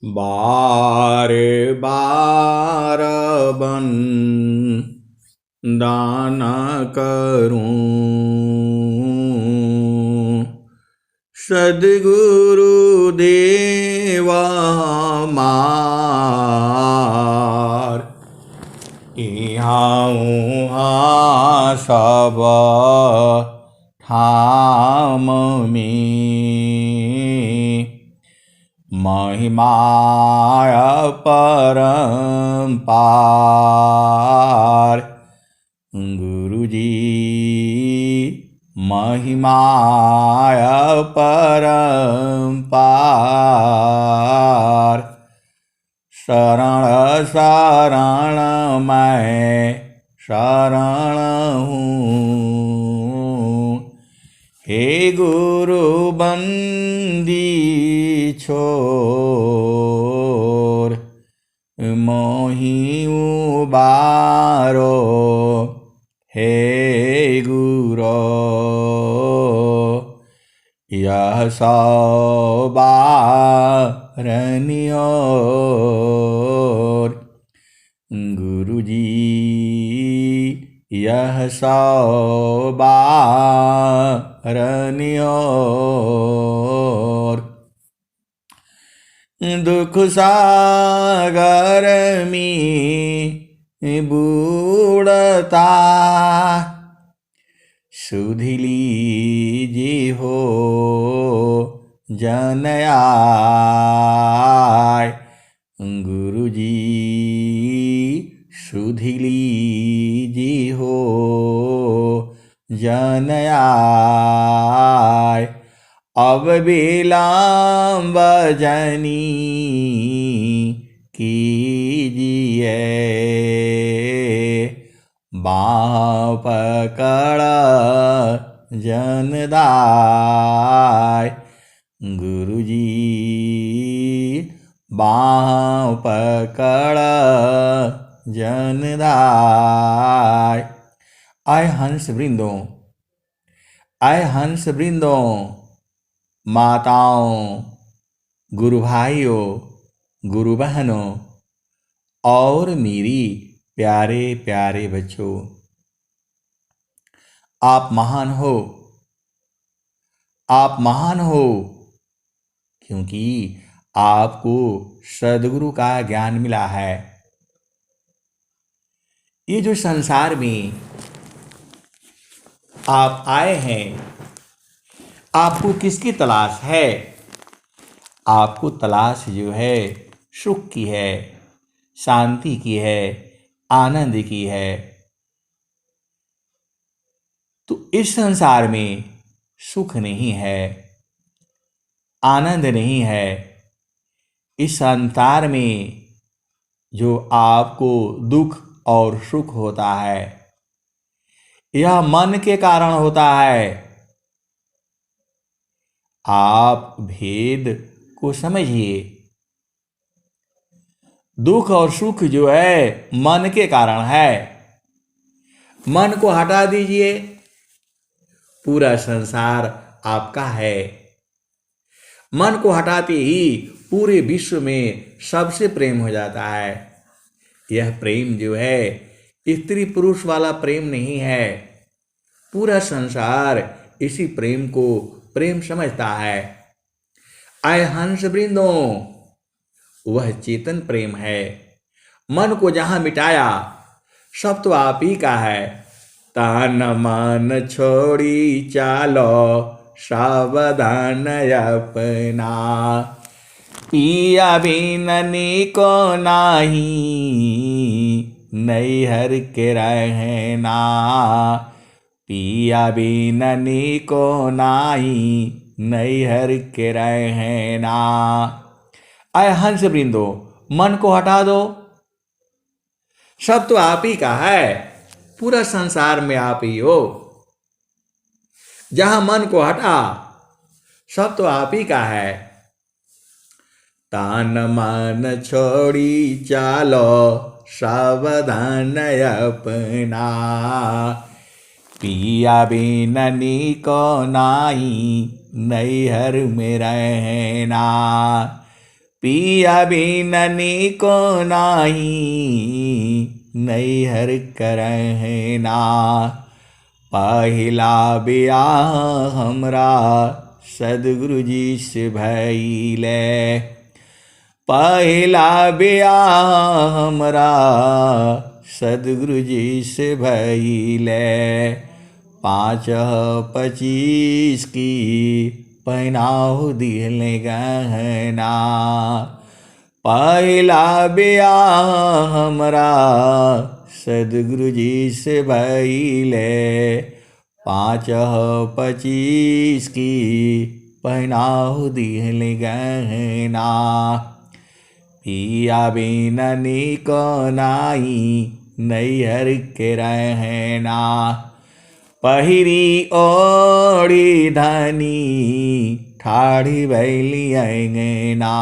बार बार बन दाना करूं, सद्गुरु देवा मार इहाँ उहाँ सब ठाम में महिमाय परम्पार। गुरुजी महिमाय परम्पार। शरण शरण मैं शरण हूँ, हे गुरु बंदी छोर। मोहि उबारो हे गुरो, यह सौ बारनियोर। गुरुजी यह सौ बारनियोर। दुख सागर में बूढ़ता सुध लीजिए हो जन आय। गुरुजी सुध लीजिए हो जन आय। अब विलम्ब जनी कीजिए, बाँह पकड़ जनदाय। गुरुजी बाँह पकड़ जनदाय। आय हंस वृंदों, आय हंस वृंदों, माताओं, गुरु भाइयों, गुरु बहनों और मेरी प्यारे प्यारे बच्चों, आप महान हो, आप महान हो, क्योंकि आपको सद्गुरु का ज्ञान मिला है। ये जो संसार में आप आए हैं, आपको किसकी तलाश है? आपको तलाश जो है सुख की है, शांति की है, आनंद की है। तो इस संसार में सुख नहीं है, आनंद नहीं है। इस संसार में जो आपको दुख और सुख होता है, यह मन के कारण होता है। आप भेद को समझिए। दुख और सुख जो है मन के कारण है। मन को हटा दीजिए, पूरा संसार आपका है। मन को हटाते ही पूरे विश्व में सबसे प्रेम हो जाता है। यह प्रेम जो है स्त्री पुरुष वाला प्रेम नहीं है। पूरा संसार इसी प्रेम को प्रेम समझता है। आय हंस वृंदों, वह चेतन प्रेम है। मन को जहां मिटाया सब तो आप ही का है। तन मन छोड़ी चालो सावधान अपना, पिया बिन को नाही नैहर के रहना। पिया बिन को नाही नैहर के रहना। आय हंस वृंदो, मन को हटा दो, सब तो आप ही का है। पूरा संसार में आप ही हो। जहां मन को हटा सब तो आप ही का है। तान मन छोड़ी चालो सावधान अपना, पिया बिन को नाही नैहर में रहना। पिया बिन नीको नाही, नैहर करहि ना। पहिला बियाह हमरा सदगुरु जी से भइले। पहिला बियाह हमरा सदगुरु जी से भइले। 5-25 की पहनाऊ दिहले गहना। पहिला बियाह हमरा सदगुरु जी से भइले। 5-25 की पहनाऊ दिहले गहना। पिया बिन नीको नाही, नैहर के रहना। पहिरी ओढ़ी धनी, ठाढ़ी भैली अंगना।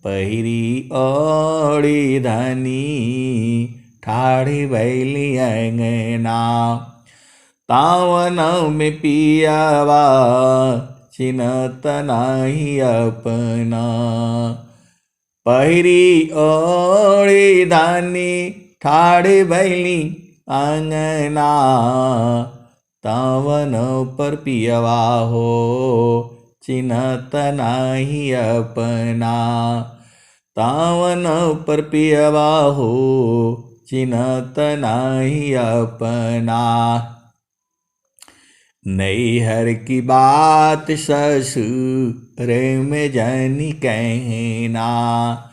पहिरी ओढ़ी धनी, ठाढ़ी भैली अंगना। तावन में पियावा, चिन्हत नाही अपना। पहिरी ओढ़ी धनी, ठाढ़ी भैली अंगना। तावन पर पियवा हो, चिन्हत नाही अपना। तावन पर पियवा हो, चिन्हत नाही अपना। नैहर की बात ससुर में जानी कहना।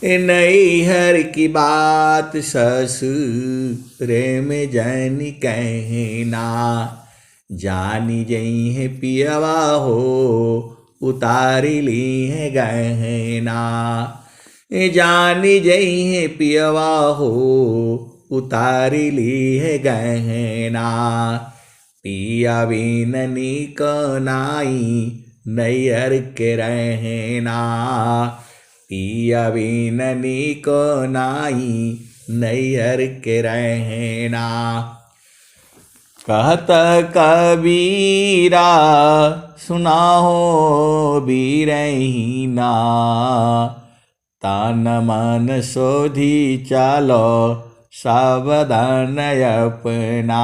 नैहर की बात ससुर में जानी कहना। जानी जई है पियवा हो, उतारी ली है गहना। जानी जई है पियवा हो, उतारी ली है गहना। पिया बिन नीको नाही, नैहर के रहना। पिया बिन नीको नाही, नैहर के रहना। कहत कबीरा, सुनाहो बीरहीना। तन मन शोधी चालो, सावधान अपना।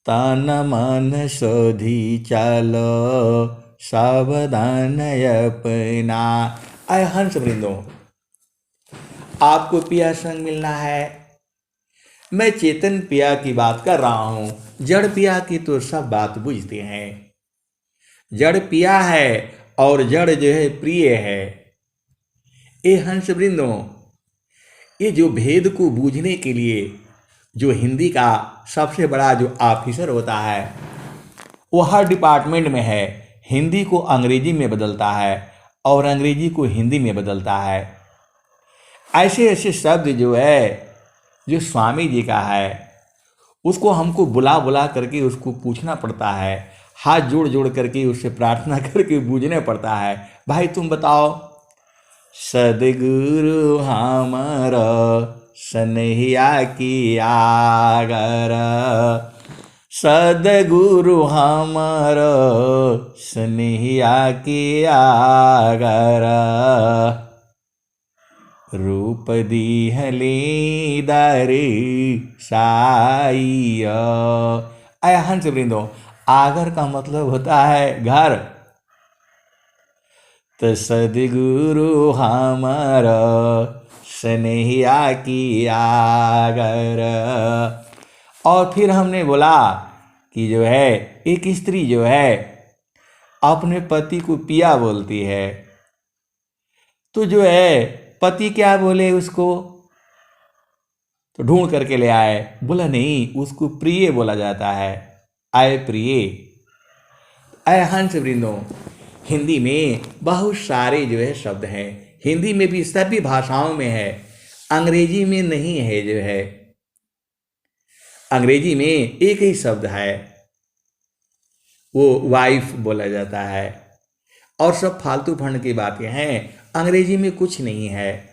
तन मन शोधी चालो, सावधान अपना। आय हंस वृंदों, आपको पिया संग मिलना है। मैं चेतन पिया की बात कर रहा हूं। जड़ पिया की तो सब बात बुझते हैं। जड़ पिया है और जड़ जो है प्रिय है। ये हंस वृंदों, ये जो भेद को बूझने के लिए जो हिंदी का सबसे बड़ा जो ऑफिसर होता है, वो हर डिपार्टमेंट में है। हिंदी को अंग्रेजी में बदलता है और अंग्रेजी को हिंदी में बदलता है। ऐसे ऐसे शब्द जो है, जो स्वामी जी का है, उसको हमको बुला बुला करके उसको पूछना पड़ता है। हाथ जोड़ जोड़ करके उससे प्रार्थना करके बूझने पड़ता है। भाई तुम बताओ, सदगुरु हमारा सनहिया की आगर। सदगुरु हमारा सनहिया की आगर। रूप दिहली दरी साई। आय हंस वृंदों, आगर का मतलब होता है घर। तो सदगुरु हमारा स्नेहिया की आगर। और फिर हमने बोला कि जो है एक स्त्री जो है अपने पति को पिया बोलती है, तो जो है पति क्या बोले उसको, तो ढूंढ करके ले आए। बोला नहीं, उसको प्रिय बोला जाता है। आय प्रिय। आय हंस वृंदों, हिंदी में बहुत सारे जो है शब्द हैं। हिंदी में भी सभी भाषाओं में है, अंग्रेजी में नहीं है। जो है अंग्रेजी में एक ही शब्द है, वो वाइफ बोला जाता है। और सब फालतू फंड की बातें हैं। अंग्रेजी में कुछ नहीं है।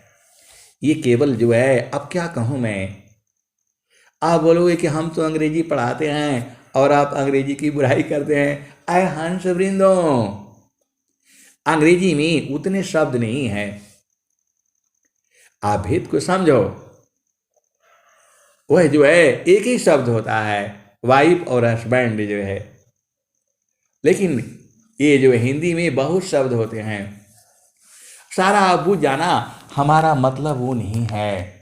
ये केवल जो है, अब क्या कहूँ मैं। आप बोलोगे कि हम तो अंग्रेजी पढ़ाते हैं और आप अंग्रेजी की बुराई करते हैं। आय हंस वृंदों, अंग्रेजी में उतने शब्द नहीं हैं। आप भेद को समझो। वह जो है एक ही शब्द होता है, वाइफ और हस्बैंड जो है, लेकिन ये जो हिंदी में बहुत शब्द होते हैं। सारा आप बुझ जाना, हमारा मतलब वो नहीं है।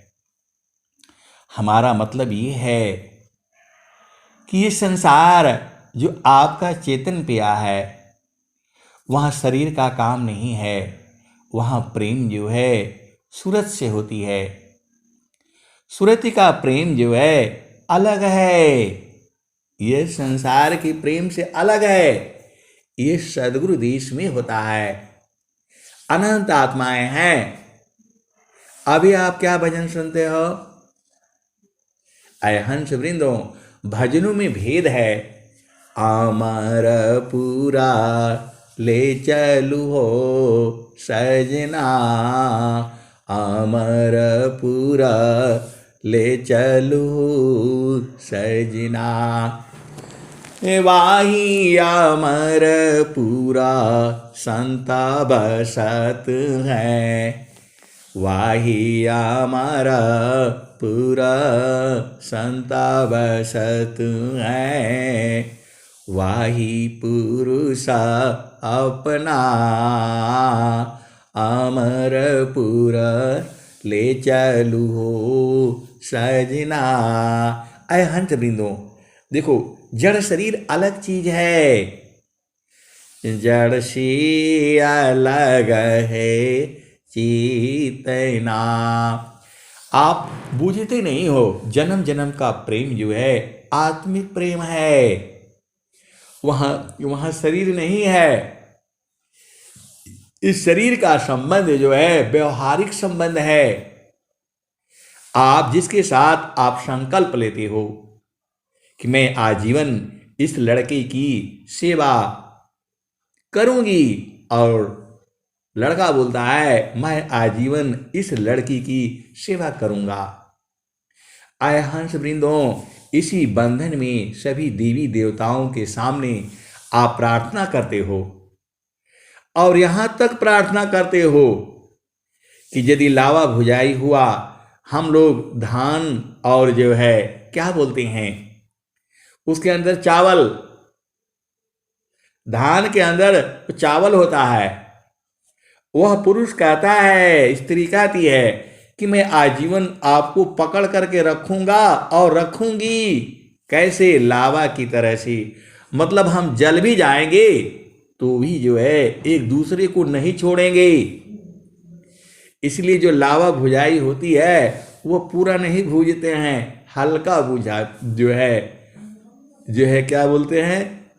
हमारा मतलब ये है कि ये संसार जो आपका चेतन पिया है, वहाँ शरीर का काम नहीं है। वहाँ प्रेम जो है सूरत से होती है। सूरत का प्रेम जो है अलग है। ये संसार के प्रेम से अलग है। ये सदगुरु देश में होता है। अनंत आत्माएं हैं। अभी आप क्या भजन सुनते हो? अय हंस वृंदों, भजनों में भेद है। अमर पूरा ले चलू हो सजना, अमर पूरा ले चलू सजना। वाही अमर पूरा संता बसत है, वाही अमर पूरा संता बसत है। वाही पुरुष अपना अमर पूरा ले चलू हो सजना। अय हंस वृंदों, देखो जड़ शरीर अलग चीज है। जड़ से अलग है चेतना। आप बूझते नहीं हो, जन्म जन्म का प्रेम जो है आत्मिक प्रेम है। वहां शरीर नहीं है। इस शरीर का संबंध जो है व्यवहारिक संबंध है। आप जिसके साथ आप संकल्प लेते हो कि मैं आजीवन इस लड़के की सेवा करूंगी, और लड़का बोलता है मैं आजीवन इस लड़की की सेवा करूंगा। आय हंस वृंदों, इसी बंधन में सभी देवी देवताओं के सामने आप प्रार्थना करते हो, और यहां तक प्रार्थना करते हो कि यदि लावा भुजाई हुआ, हम लोग धान और जो है क्या बोलते हैं उसके अंदर चावल, धान के अंदर चावल होता है, वह पुरुष कहता है, स्त्री कहती है कि मैं आजीवन आपको पकड़ करके रखूंगा और रखूंगी। कैसे? लावा की तरह से। मतलब हम जल भी जाएंगे तो भी जो है एक दूसरे को नहीं छोड़ेंगे। इसलिए जो लावा भुजाई होती है वो पूरा नहीं भूजते हैं, हल्का भुजा जो है क्या बोलते हैं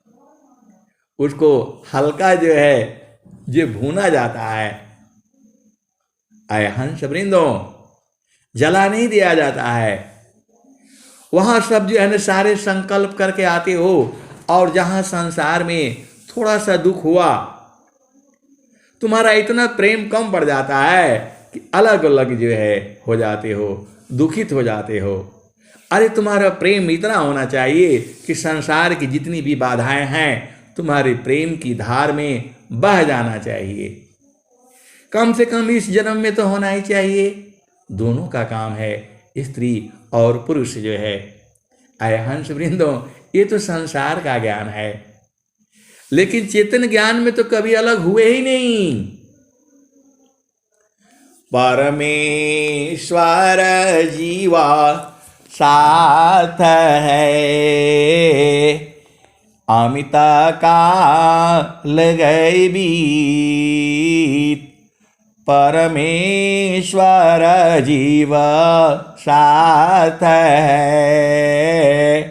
उसको, हल्का जो है जो भूना जाता है। आय हंस वृंदों, जला नहीं दिया जाता है। वहां सब जो है ना सारे संकल्प करके आते हो, और जहां संसार में थोड़ा सा दुख हुआ, तुम्हारा इतना प्रेम कम पड़ जाता है कि अलग अलग जो है हो जाते हो, दुखित हो जाते हो। अरे तुम्हारा प्रेम इतना होना चाहिए कि संसार की जितनी भी बाधाएं हैं तुम्हारे प्रेम की धार में बह जाना चाहिए। कम से कम इस जन्म में तो होना ही चाहिए। दोनों का काम है, स्त्री और पुरुष जो है। आय हंस वृंदों, ये तो संसार का ज्ञान है, लेकिन चेतन ज्ञान में तो कभी अलग हुए ही नहीं। परमेश्वर जीवा साथ है, अमिता काल गए बीत। परमेश्वर जीव साथ है,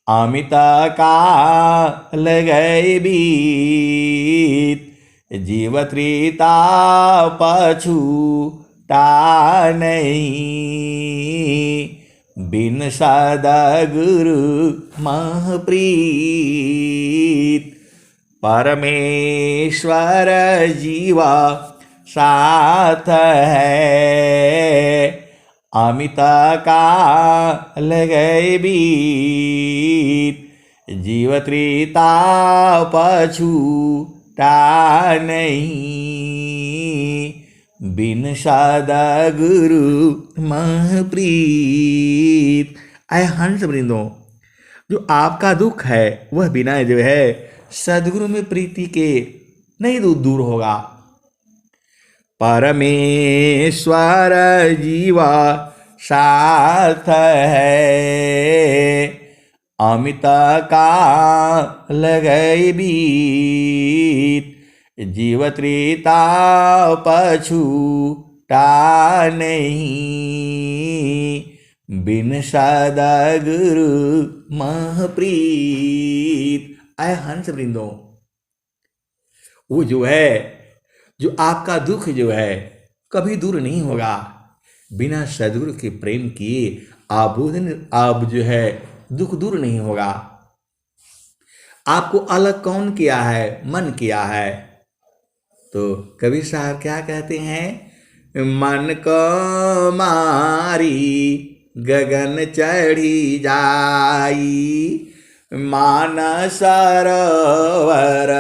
अमिता काल गए बीत। जीव त्रिता पछूता नहीं, बिन सद्गुरु महप्रीत। परमेश्वर जीवा साथ है, अमित काल गए बीत। जीव त्रिता पछूता ता नहीं, बिन सदा गुरु मह प्रीत। आए हंस वृंदों, जो आपका दुख है वह बिना जो है सदगुरु में प्रीति के नहीं दूर होगा। परमेश्वर जीवा साथ है, अमित का लगई बीत, जीव त्रिता पछूटा नहीं, बिन सदा गुरु मह प्रीत। आय हंस वृंदों, वो जो है, जो आपका दुख जो है कभी दूर नहीं होगा। बिना सदगुरु के प्रेम किए आप जो है दुख दूर नहीं होगा। आपको अलग कौन किया है? मन किया है। तो कबीर साहब क्या कहते हैं? मन को मारी गगन चढ़ी जाई, मानस सरोवर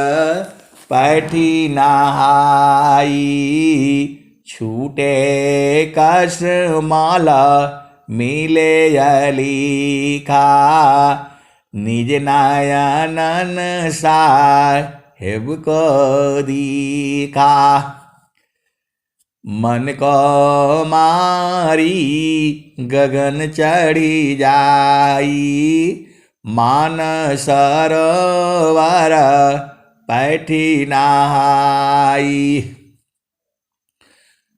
पैठी नहाई, छूटे कस माला मिले अलीखा, निज नयनन साहेब को दीखा। मन को मारी गगन चढ़ी जाई, मानस सरोवर पैठी नहाई,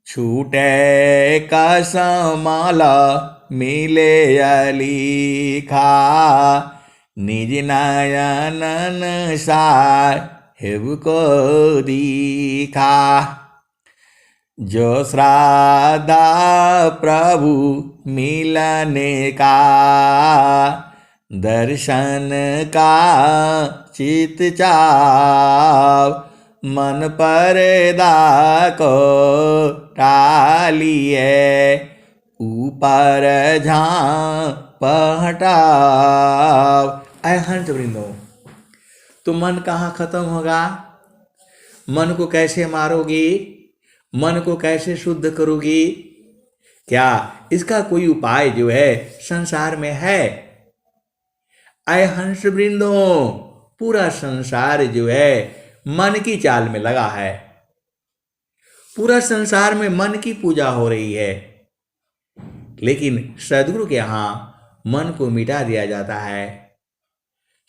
छूटे कसमल मिले अलीखा, निज नयनन साहेब को दीखा। जो श्राद्धा प्रभु मिलने का, दर्शन का चित चाव, मन पर्दा को टालिए, ऊपर झांप हटाव। ऐ हंस वृंदों, तो मन कहाँ खत्म होगा? मन को कैसे मारोगी? मन को कैसे शुद्ध करोगी? क्या इसका कोई उपाय जो है संसार में है? ऐ हंस वृंदों, पूरा संसार जो है मन की चाल में लगा है। पूरा संसार में मन की पूजा हो रही है, लेकिन सदगुरु के यहाँ मन को मिटा दिया जाता है,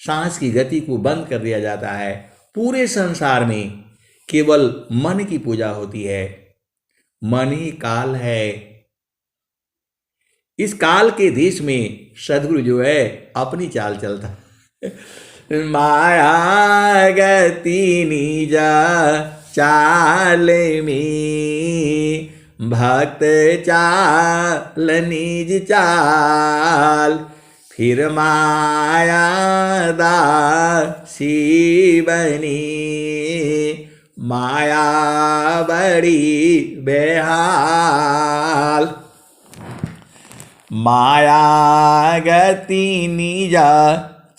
सांस की गति को बंद कर दिया जाता है। पूरे संसार में केवल मन की पूजा होती है। मन ही काल है। इस काल के देश में सदगुरु जो है अपनी चाल चलता है। माया गति निजा चाल में, भक्त चाल निज चाल, फिर माया दासी बनी, माया बड़ी बेहाल। माया गति निजा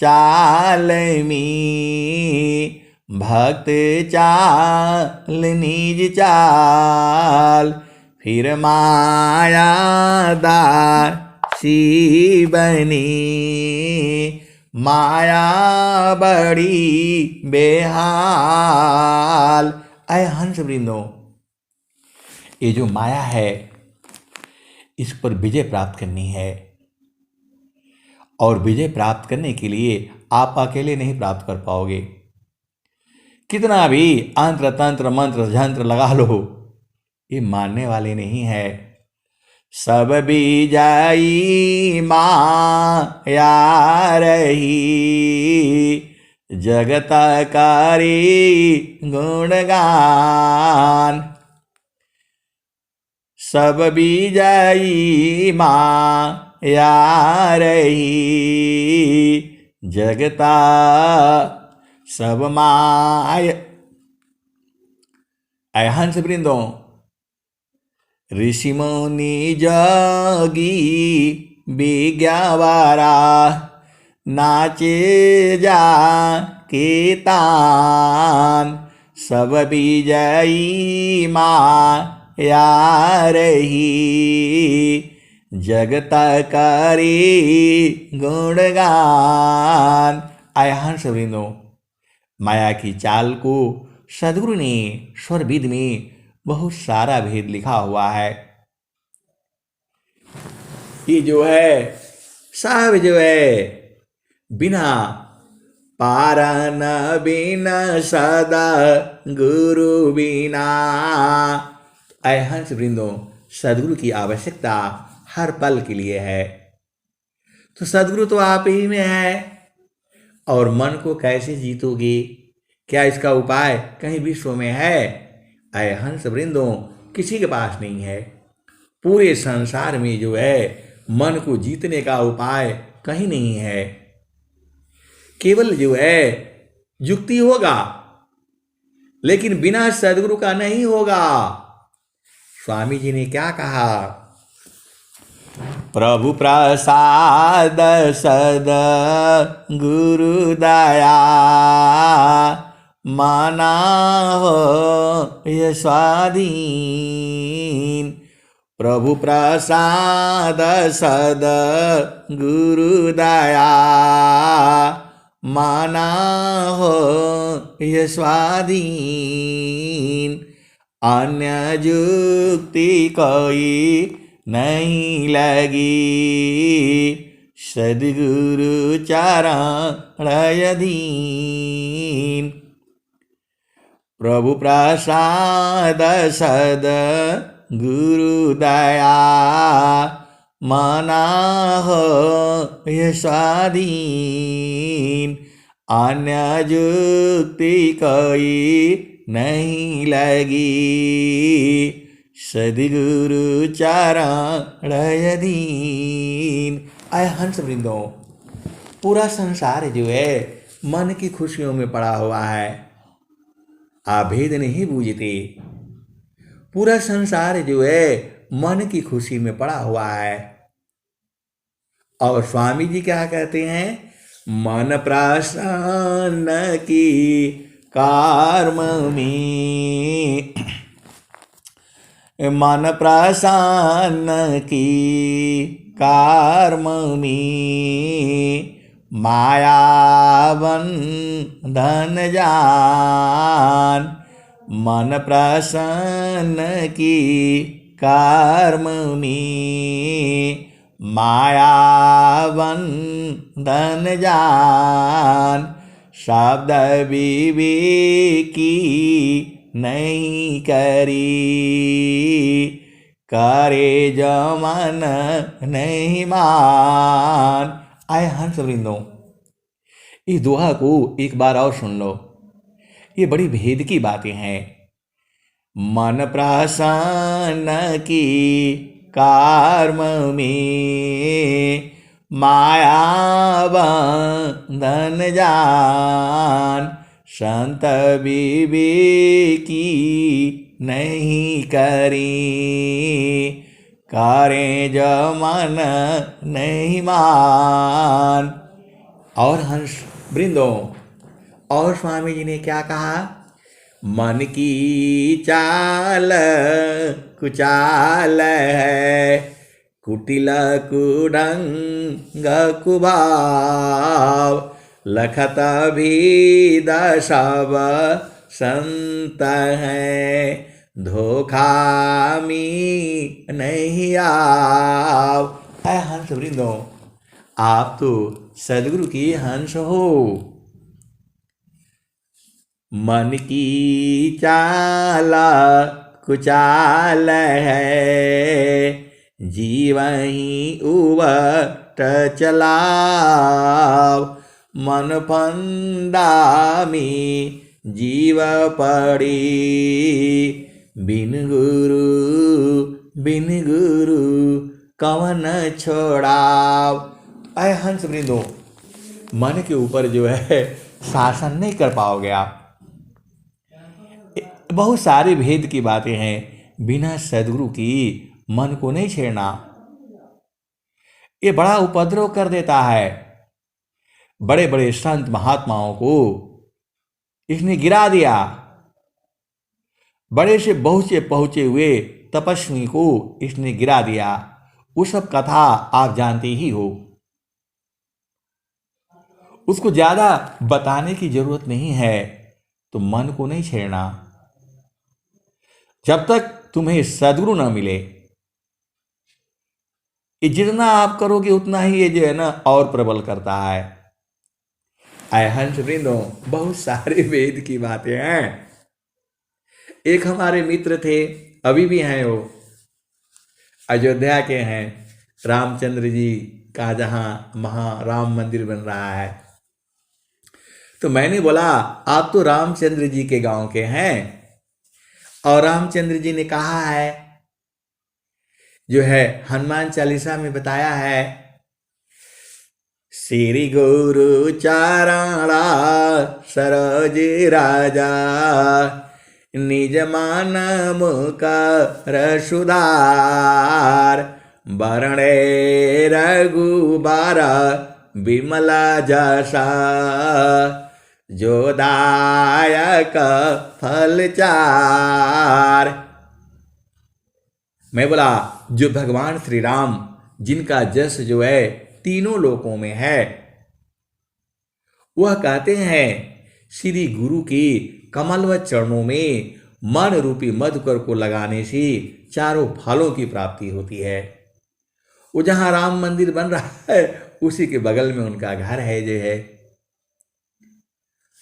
चाल में, भक्त चाल निज चाल, फिर माया दासी बनी, माया बड़ी बेहाल। ऐ हंस वृंदों, ये जो माया है इस पर विजय प्राप्त करनी है, और विजय प्राप्त करने के लिए आप अकेले नहीं प्राप्त कर पाओगे। कितना भी अंत्र तंत्र मंत्र झंत्र लगा लो, ये मानने वाले नहीं है। सब बीजाई माया रही, जगत कारी गुणगान। सब बीजाई माया रही, जगता सब माया। ऐ हंस वृंदों, ऋषि मुनि जोगी विज्ञावारा, नाचे जा के तान, सब विजयी माया रही, जगत करी गुणगान। आय हंस वृंदो, माया की चाल को सदगुरु ने स्वरविद में बहुत सारा भेद लिखा हुआ है। ये जो है सब जो है बिना पारन बिना सदा गुरु बिना। ऐ हंस वृंदो, सदगुरु की आवश्यकता हर पल के लिए है। तो सदगुरु तो आप ही में है, और मन को कैसे जीतोगे? क्या इसका उपाय कहीं विश्व में है? ऐ हंस वृंदो, किसी के पास नहीं है। पूरे संसार में जो है मन को जीतने का उपाय कहीं नहीं है। केवल जो है युक्ति होगा, लेकिन बिना सदगुरु का नहीं होगा। स्वामी जी ने क्या कहा? प्रभु प्रसाद सद गुरु दया, माना हो ये स्वाधीन। प्रभु प्रसाद सद गुरु दया, माना हो ये स्वाधीन। अन्य युक्ति कोई नहीं लगी, सद्गुरु चरण अधीन। प्रभु प्रसाद सद गुरु दया, माना हो ये स्वाधीन। अन्य युक्ति कोई नहीं लगी, सद्गुरु चरण अधीन। आय हंस वृंदो, पूरा संसार जो है मन की खुशियों में पड़ा हुआ है, आप भेद नहीं बूझते। पूरा संसार जो है मन की खुशी में पड़ा हुआ है। और स्वामी जी क्या कहते हैं? मन प्रसन्न की कर्म में, मन प्रसन्न की कर्म में, मायावन धन जान। मन प्रसन्न की कर्म में, मायावन धन जान। शब्द विवेकी नहीं करी, करे जो मन नहीं मान। आए हंस वृंदो, इस दोहा को एक बार और सुन लो, ये बड़ी भेद की बातें हैं। मन प्रसन्न की कर्म में, माया बंधन जान। संत विवेकी नहीं करी, करें जो मन नहीं मान। और हंस वृंदों, और स्वामी जी ने क्या कहा? मन की चाल कुचाल है, कुटिल कुढंग कुभाव। लखत भीद सब संत हैं, धोखा में नहीं आव। है हंस वृंदों, आप तो सदगुरु की हंस हो। मन की चाल कुचाल है, जीवन ही उवट चलाव। मन फंदा में जीव पड़ी, बिन गुरु कवन छोड़ाव। आए हंस वृंदों, मन के ऊपर जो है शासन नहीं कर पाओगे आप। बहुत सारे भेद की बातें हैं, बिना सदगुरु की मन को नहीं छेड़ना। ये बड़ा उपद्रव कर देता है। बड़े बड़े संत महात्माओं को इसने गिरा दिया। बड़े से पहुंचे पहुंचे हुए तपस्वी को इसने गिरा दिया। वो सब कथा आप जानते ही हो। उसको ज्यादा बताने की जरूरत नहीं है। तो मन को नहीं छेड़ना। जब तक तुम्हें सदगुरु न मिले, ये जितना आप करोगे उतना ही ये जो है ना और प्रबल करता है। आय हंस वृंदो, बहुत सारे वेद की बातें हैं। एक हमारे मित्र थे, अभी भी हैं, वो अयोध्या के हैं। रामचंद्र जी का जहां राम मंदिर बन रहा है। तो मैंने बोला आप तो रामचंद्र जी के गांव के हैं, और रामचंद्र जी ने कहा है, जो है हनुमान चालीसा में बताया है, श्री गुरु चारणा सरोज राजा निज मान मुकर सुधार बरणे रघुबार विमला जसा जो दायक फल चार। मैं बोला जो भगवान श्री राम जिनका जस जो है तीनों लोकों में है, वह कहते हैं श्री गुरु की कमलवत चरणों में मन रूपी मधुकर को लगाने से चारों फलों की प्राप्ति होती है। वो जहां राम मंदिर बन रहा है उसी के बगल में उनका घर है जो है।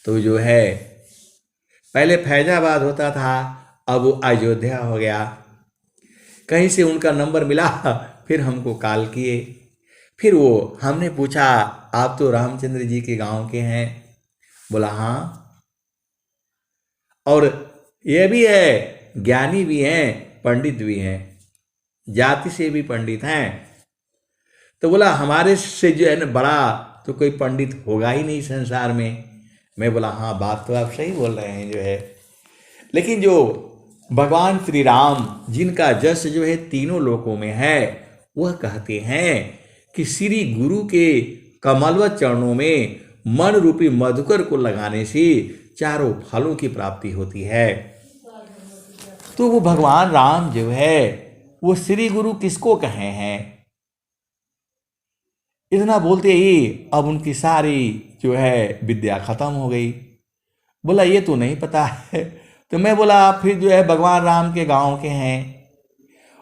तो जो है पहले फैजाबाद होता था, अब वो अयोध्या हो गया। कहीं से उनका नंबर मिला, फिर हमको कॉल किए। फिर वो हमने पूछा आप तो रामचंद्र जी के गांव के हैं। बोला हाँ, और ये भी है ज्ञानी भी हैं पंडित भी हैं, जाति से भी पंडित हैं। तो बोला हमारे से जो है ना बड़ा तो कोई पंडित होगा ही नहीं संसार में। मैं बोला हाँ, बात तो आप सही बोल रहे हैं जो है। लेकिन जो भगवान श्री राम जिनका जस जो है तीनों लोकों में है, वह कहते हैं कि श्री गुरु के कमलवत चरणों में मन रूपी मधुकर को लगाने से चारों फलों की प्राप्ति होती है। तो वो भगवान राम जो है वो श्री गुरु किसको कहे हैं? इतना बोलते ही अब उनकी सारी जो है विद्या खत्म हो गई। बोला ये तो नहीं पता है। तो मैं बोला आप फिर जो है भगवान राम के गांव के हैं,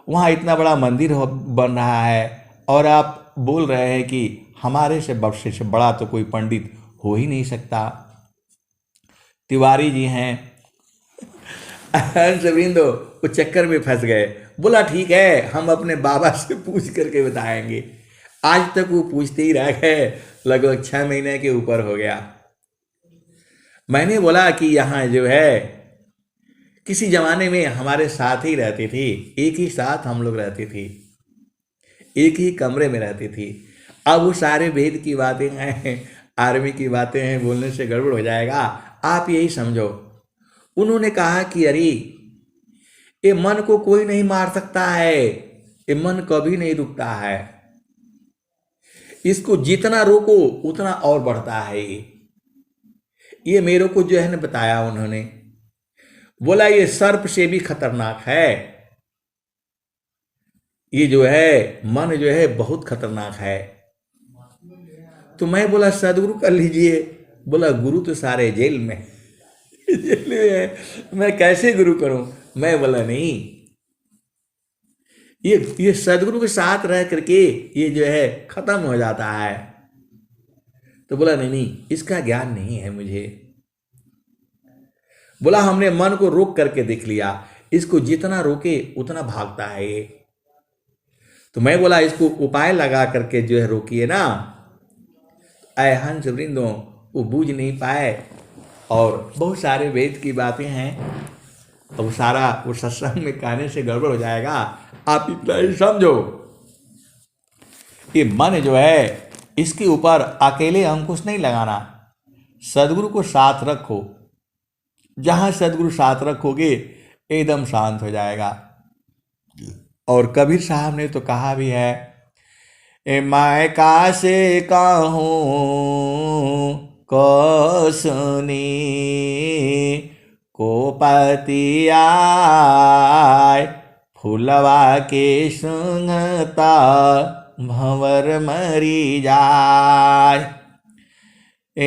वहाँ इतना बड़ा मंदिर बन रहा है, और आप बोल रहे हैं कि हमारे से बड़ा तो कोई पंडित हो ही नहीं सकता। तिवारी जी हैं। हंसविंदो वो चक्कर में फंस गए। बोला ठीक है, हम अपने बाबा से पूछ करके बताएंगे। आज तक वो पूछते ही रह गए, लगभग 6 महीने के ऊपर हो गया। मैंने बोला कि यहाँ जो है किसी जमाने में हमारे साथ ही रहती थी, एक ही साथ हम लोग रहते थे, एक ही कमरे में रहती थी। अब वो सारे वेद की बातें हैं, आर्मी की बातें हैं, बोलने से गड़बड़ हो जाएगा, आप यही समझो। उन्होंने कहा कि अरे ये मन को कोई नहीं मार सकता है, ये मन कभी नहीं रुकता है, इसको जितना रोको उतना और बढ़ता है। ये मेरे को जो है ना बताया उन्होंने। बोला ये सर्प से भी खतरनाक है, ये जो है मन जो है बहुत खतरनाक है। तो मैं बोला सदगुरु कर लीजिए। बोला गुरु तो सारे जेल में जेल में है, मैं कैसे गुरु करूं? मैं बोला नहीं, ये सदगुरु के साथ रह करके ये जो है खत्म हो जाता है। तो बोला नहीं नहीं, इसका ज्ञान नहीं है मुझे। बोला हमने मन को रोक करके देख लिया, इसको जितना रोके उतना भागता है ये। तो मैं बोला इसको उपाय लगा करके जो है रोकिए ना। आए हंस वृंदों वो बूझ नहीं पाए, और बहुत सारे वेद की बातें हैं, तो सारा वो सत्संग में कहने से गड़बड़ हो जाएगा। आप इतना ही समझो, ये मन जो है इसके ऊपर अकेले अंकुश नहीं लगाना, सदगुरु को साथ रखो। जहां सदगुरु साथ रखोगे एकदम शांत हो जाएगा। और कबीर साहब ने तो कहा भी है, मैं कासे कहूँ कसनी कोपति आय फूलवा के सुंघता भंवर मरी जाय।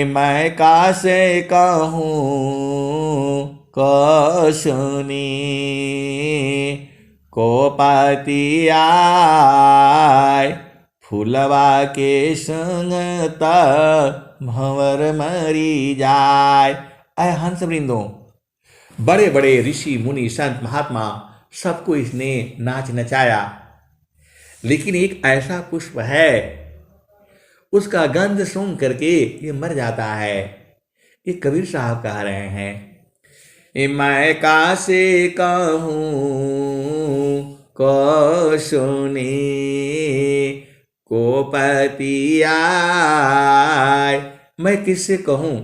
मैं कासे कहूँ कसुनी कोपति आय फूलवा के सुंघता भंवर मरी जाय। ऐ हंस वृंदों, बड़े बड़े ऋषि मुनि संत महात्मा सबको इसने नाच नचाया, लेकिन एक ऐसा पुष्प है उसका गंध सूंघ करके ये मर जाता है। ये कबीर साहब कह रहे हैं, मैं कासे कहूँ को सुनी कोपति आय। मैं किससे कहूँ,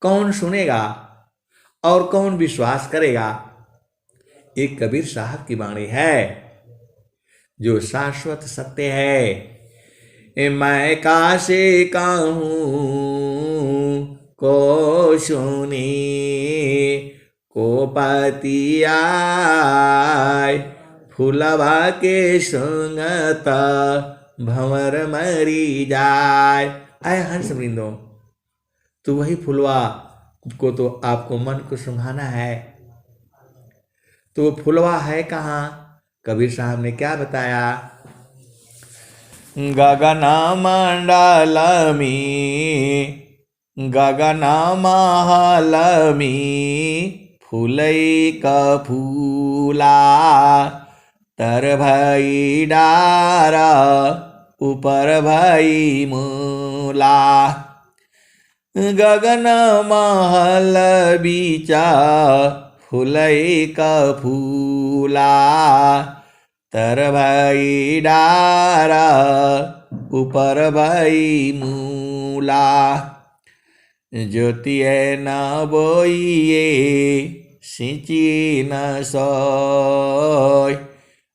कौन सुनेगा और कौन विश्वास करेगा। एक कबीर साहब की वाणी है जो शाश्वत सत्य है। मैं कासे कहूँ को सुनी कोपति आय फूलवा के सुंघता भंवर मरी जाय। आय हंस वृंदों, तो वही फुलवा को तो आपको मन को सुंघाना है, तो वो फुलवा है कहाँ। कबीर साहब ने क्या बताया, गगन मंडलमी गगन महलमी फूलई का फूला तर भई डारा ऊपर भई मूला। गगन महल बीचा फूलई का फूला तर भई डारा ऊपर भई मूला। ज्योतिए न बोइए सिंची न सोय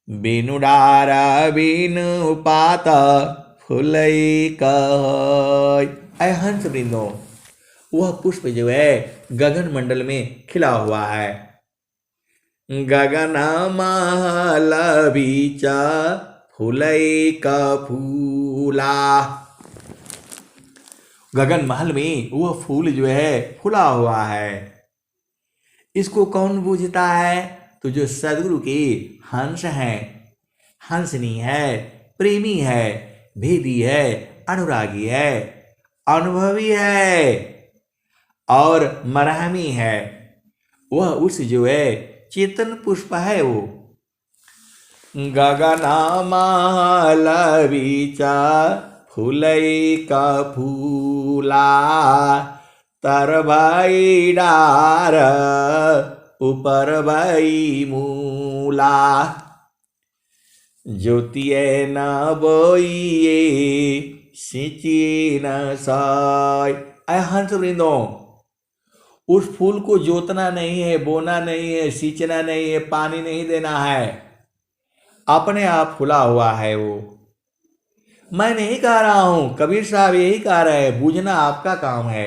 बिनु डारा बिनु पात फूलई कहय। ऐ हंस वृंदों, वह पुष्प जो है गगन मंडल में खिला हुआ है। गगन महल बीचा फूलई का फूला, गगन महल में वह फूल जो है फूला हुआ है। इसको कौन बूझता है, तो जो सदगुरु के हंस हैं, हंसनी है, प्रेमी है, भेदी है, अनुरागी है, अनुभवी है और मरहमी है, वह उस जो है चेतन पुष्प है। वो गगन महल बीचा फूलई का फूला तर भई डार ऊपर भई मूला। ज्योतिए न बोइए सिंची न सोय। ऐ हंस वृंदों, उस फूल को जोतना नहीं है, बोना नहीं है, सींचना नहीं है, पानी नहीं देना है, अपने आप फूला हुआ है। वो मैं नहीं कह रहा हूं, कबीर साहब यही कह रहे हैं, बूझना आपका काम है,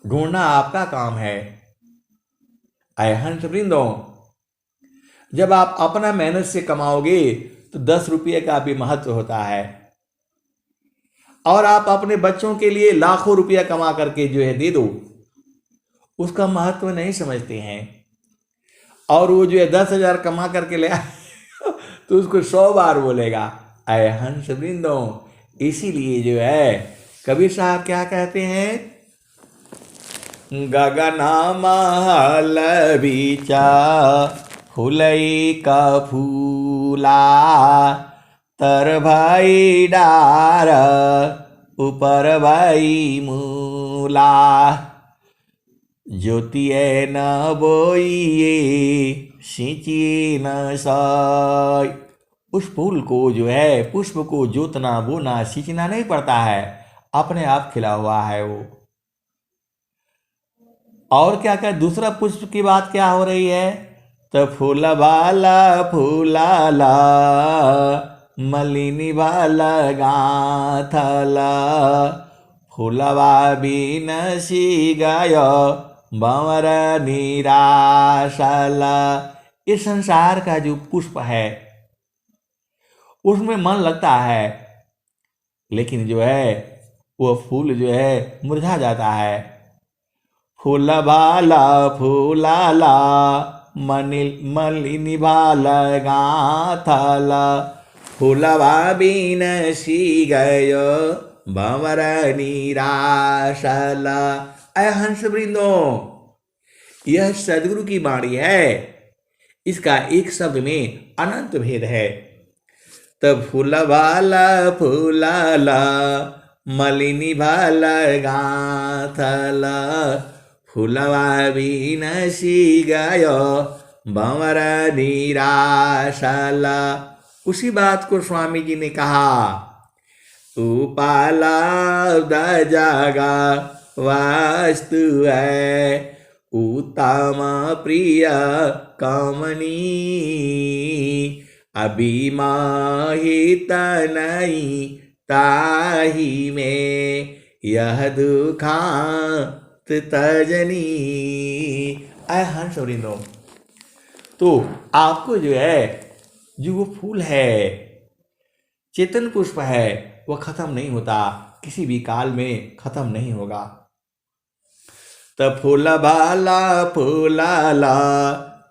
ढूंढना आपका काम है। ऐ हंस वृंदों, जब आप अपना मेहनत से कमाओगे तो 10 रुपये का भी महत्व होता है, और आप अपने बच्चों के लिए लाखों रुपया कमा करके जो है दे दो, उसका महत्व नहीं समझते हैं। और वो जो है 10,000 कमा करके ले तो उसको 100 बार बोलेगा। ऐ हंस वृंदों, इसीलिए जो है कबीर साहब क्या कहते हैं, गगन महल बीचा फूलई का फूला तर भई डार ऊपर भई मूला। ज्योतिए न बोइए सिंची न सोय। उस फूल को जो है, पुष्प को जोतना बोना सींचना नहीं पड़ता है, अपने आप खिला हुआ है वो। और क्या क्या दूसरा पुष्प की बात क्या हो रही है, तो फूल वाला फूलाला मलिनी वाला गाथला फूलवा बिन सी गयो भंवर निराशल। इस संसार का जो पुष्प है उसमें मन लगता है, लेकिन जो है वो फूल जो है मुरझा जाता है। फूल भाला फूलाला मलिनी भाल गाथल। फूलवा बिन सी गयो भंवर निराशल। अय हंस वृंदो, यह सदगुरु की वाणी है। इसका एक शब्द में अनंत भेद है। तब फूलवाला फूलाला मलिनी भाल गाथल। फूलवा बिन सी गयो भंवर निराशल। उसी बात को स्वामी जी ने कहा, उपालब्ध जगा वास्तु है, उत्तम प्रिय कमनी, अभिमाहित नहीं ताही में यह दुखांत तजनी। अय हंस वृंदो, तो आपको जो है जो वो फूल है, चेतन पुष्प है, वह खत्म नहीं होता, किसी भी काल में खत्म नहीं होगा। तब फूल भाला फूलाला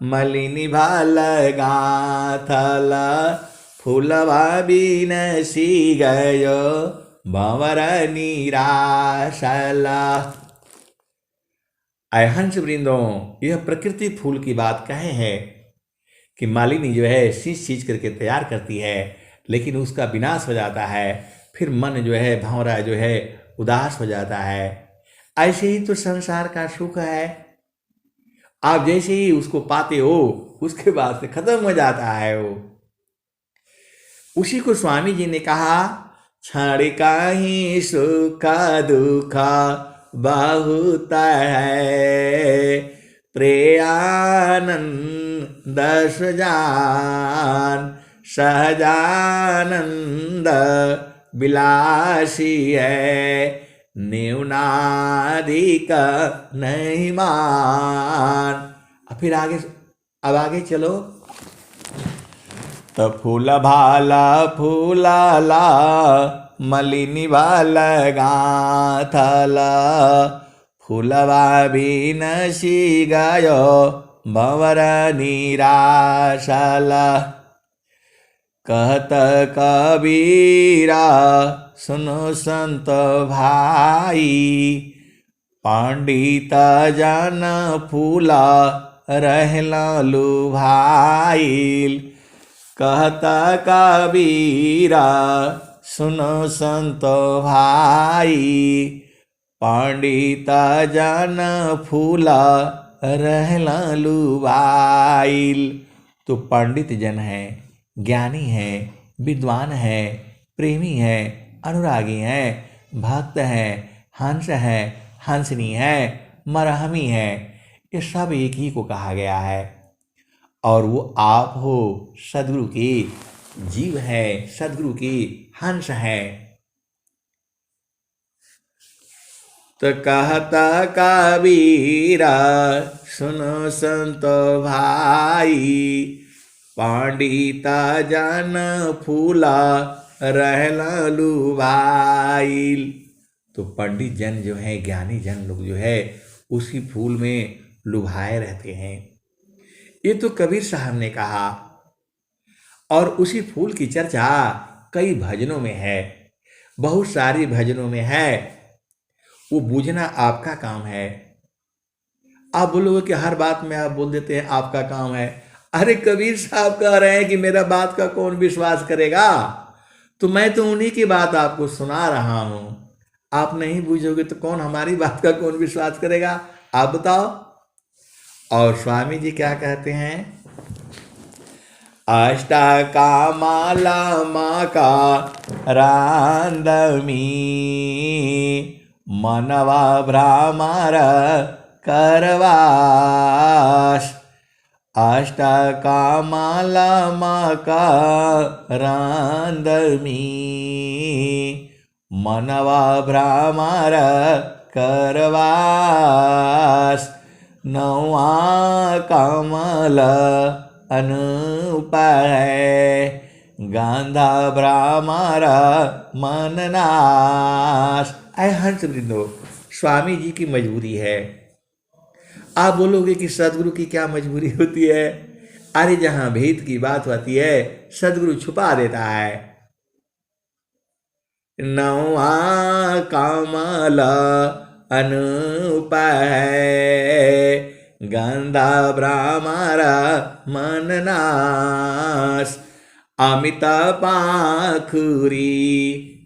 मलिनी भाल गाथल। फूलवा बिन सी गयो भंवर निराशल। अय हंस वृंदो, यह प्रकृति फूल की बात कहे है कि मालिनी जो है सींच करके तैयार करती है, लेकिन उसका विनाश हो जाता है। फिर मन जो है भंवरा जो है उदास हो जाता है। ऐसे ही तो संसार का सुख है। आप जैसे ही उसको पाते हो उसके बाद से खत्म हो जाता है वो। उसी को स्वामी जी ने कहा, क्षण का ही सुख दुख बहुत है, प्रेयानंद सजान सहजानंद विलासी है, न्यूनाधिक नहीं मान। फिर आगे, अब आगे चलो। तो फूल भाला फूलाला मलिनी भाल गाथल। फूलवा बिन सी गयो भंवर निराशल। कहत कबीरा सुनो संत भाई, पंडित जन फूला रहला लुभाइल। कहत कबीरा सुनो संत भाई, पंडित जन फूला रहला लुभाइल। तो पंडित जन है, ज्ञानी है, विद्वान है, प्रेमी है, अनुरागी है, भक्त है, हंस है, हंसनी है, मरहमी है, ये सब एक ही को कहा गया है। और वो आप हो, सद्गुरु की जीव है, सद्गुरु की हंस है। तो कहता कबीरा सुनो संत भाई, पंडिता जन फूला रहला लुभाइल। तो पंडित जन जो है, ज्ञानी जन लोग जो है उसी फूल में लुभाए रहते हैं। ये तो कबीर साहब ने कहा। और उसी फूल की चर्चा कई भजनों में है, बहुत सारी भजनों में है। वो बूझना आपका काम है। आप बोलोगे कि हर बात में आप बोल देते हैं आपका काम है। अरे कबीर साहब कह रहे हैं कि मेरा बात का कौन विश्वास करेगा, तो मैं तो उन्हीं की बात आपको सुना रहा हूं। आप नहीं बूझोगे तो कौन हमारी बात का कौन विश्वास करेगा, आप बताओ। और स्वामी जी क्या कहते हैं, अष्टकामाला माँ का रांदमी, मनवा भ्रामर करवास। अष्टकामाला माँ का रांदमी, मनवा भ्रामर करवास। नौआ कमल अनूप है, गांधा भ्रामर मन नाश। ऐ हंस वृंदो, स्वामी जी की मजबूरी है। आप बोलोगे कि सदगुरु की क्या मजबूरी होती है? अरे जहां भेद की बात होती है सदगुरु छुपा देता है। नौआ कमल अनूप है, गंधा भ्रामर मन नाश। अमित पाखुरी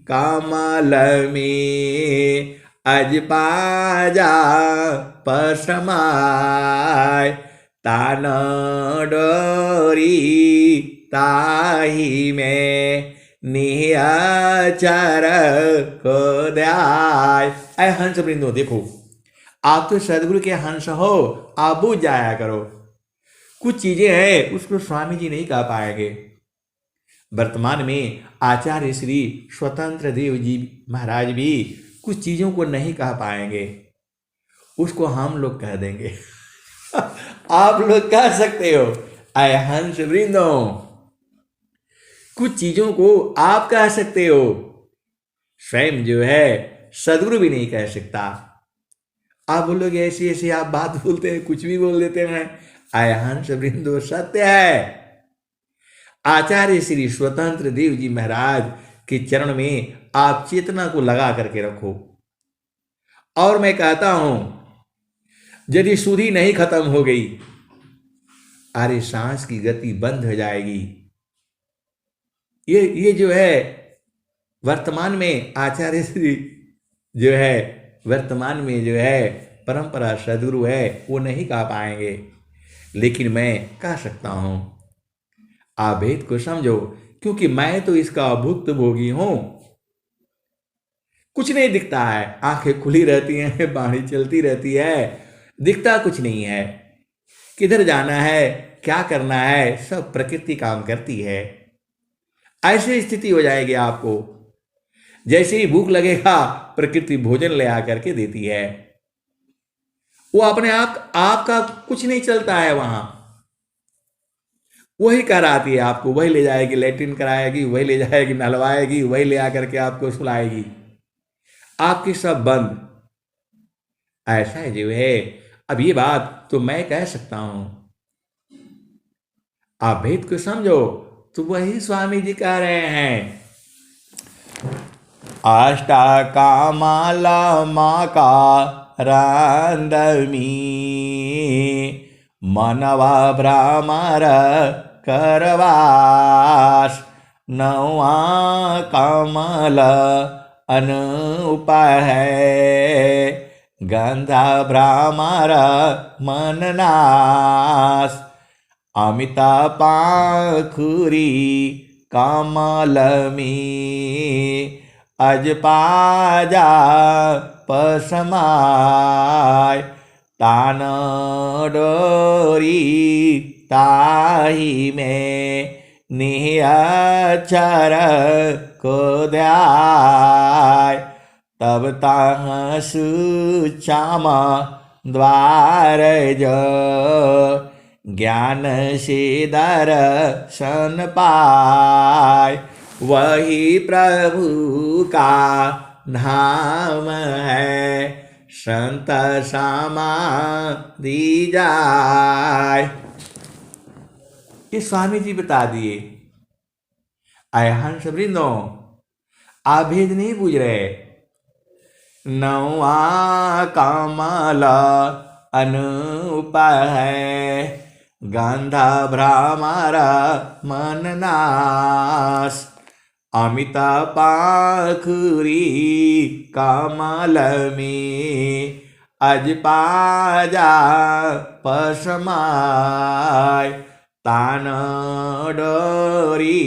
कमल में अज पाजा पसमाय, तान डोरी ताही में निहाचर को द्याय। ऐ हंस वृंदो देखो, आप तो सदगुरु के हंस हो, आप बूझ जाया करो। कुछ चीजें हैं उसको स्वामी जी नहीं कह पाएंगे। वर्तमान में आचार्य श्री स्वतंत्र देव जी महाराज भी कुछ चीजों को नहीं कह पाएंगे, उसको हम लोग कह देंगे। आप लोग कह सकते हो ऐ हंस वृंदो, कुछ चीजों को आप कह सकते हो, स्वयं जो है सदगुरु भी नहीं कह सकता। आप बोलोगे ऐसी ऐसी आप बात बोलते हैं, कुछ भी बोल देते हैं। ऐ हंस वृंदो, सत्य है। आचार्य श्री स्वतंत्र देव जी महाराज के चरण में आप चेतना को लगा करके रखो। और मैं कहता हूं, यदि सुधि नहीं खत्म हो गई, अरे सांस की गति बंद हो जाएगी। ये जो है वर्तमान में आचार्य श्री जो है वर्तमान में जो है परंपरा सदगुरु है, वो नहीं कह पाएंगे, लेकिन मैं कह सकता हूं। आप भेद को समझो, क्योंकि मैं तो इसका भुक्तभोगी हूं। कुछ नहीं दिखता है, आंखें खुली रहती हैं, बाणी चलती रहती है, दिखता कुछ नहीं है। किधर जाना है, क्या करना है, सब प्रकृति काम करती है। ऐसी स्थिति हो जाएगी आपको। जैसे ही भूख लगेगा प्रकृति भोजन ले आकर के देती है। वो अपने आप आपका कुछ नहीं चलता है वहां, वही कराती है आपको, वही ले जाएगी, लेट्रिन कराएगी, वही ले जाएगी, नहलवाएगी, वही ले आकर के आपको सुलाएगी। आपकी सब बंद। ऐसा है जो है। अब ये बात तो मैं कह सकता हूं, आप भेद को समझो, तो वही स्वामी जी कह रहे हैं। अष्टा कामाला माँ का रांदमी, मनवा भ्रामर करवास। नौआ कमल अनूप है, गंधा भ्रामर मन नाश। अमिता पाखुरी कमल में अज पाजा पसमाय, तान डोरी ताही में निहाचर को ध्याय। तब ताह सुचाम द्वार जो, ज्ञान से दर्शन पाय। वही प्रभु का धाम है, संत समाधि जाय। ये स्वामी जी बता दिए। आय हंस वृंदो, आप भेद नहीं बूझ रहे। नौआ कमल अनूप है, गंधा भ्रामर मन नाश। अमिता पाखुरी कमल में अज पाजा पसमाय। तान डोरी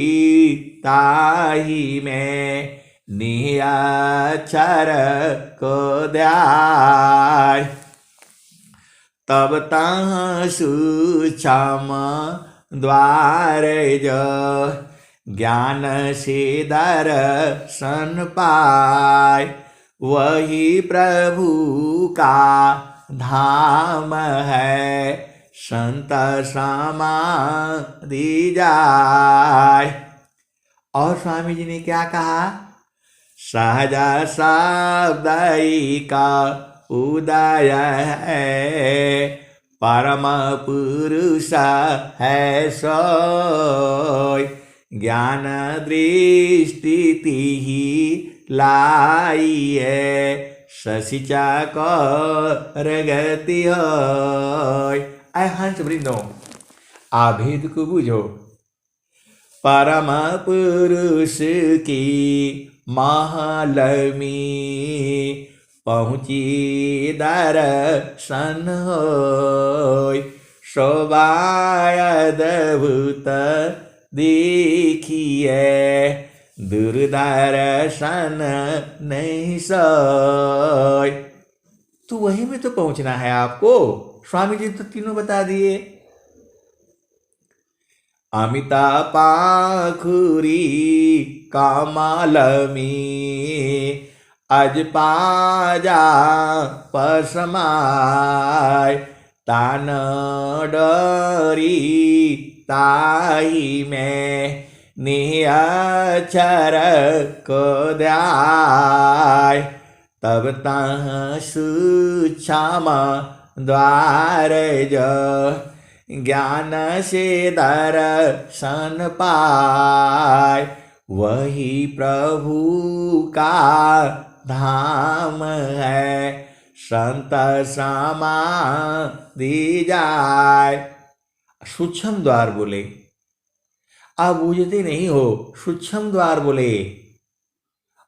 ताही में निहाचर को द्याय। तब तह सुछम द्वार जो, ज्ञान से दर्शन पाय। वही प्रभु का धाम है, संत समाधि जाय। और स्वामी जी ने क्या कहा? सहज शब्द का उदय है, परम पुरुष है सोय। ज्ञान दृष्टि ही लाइए, शशि चकोर गति होय। ऐ हंस वृंदो, आभेद को बुझो। परम पुरुष की महल में पहुँची दर्शन होय, शोभा अद्भुत देखिए, दूरदर्शन नहीं सोय। तो वहीं में तो पहुंचना है आपको। स्वामी जी तो तीनों बता दिए। अमिता पाखुरी कमल में अज पाजा पसमाय, तान डरी ताही में निहचर को द्याय। तब तह सूक्ष्म द्वार जो, ज्ञान से दर्शन पाय, वही प्रभु का धाम है, संत समाधि जाय। सूक्ष्म द्वार बोले, आप बूझते नहीं हो। सूक्ष्म द्वार बोले,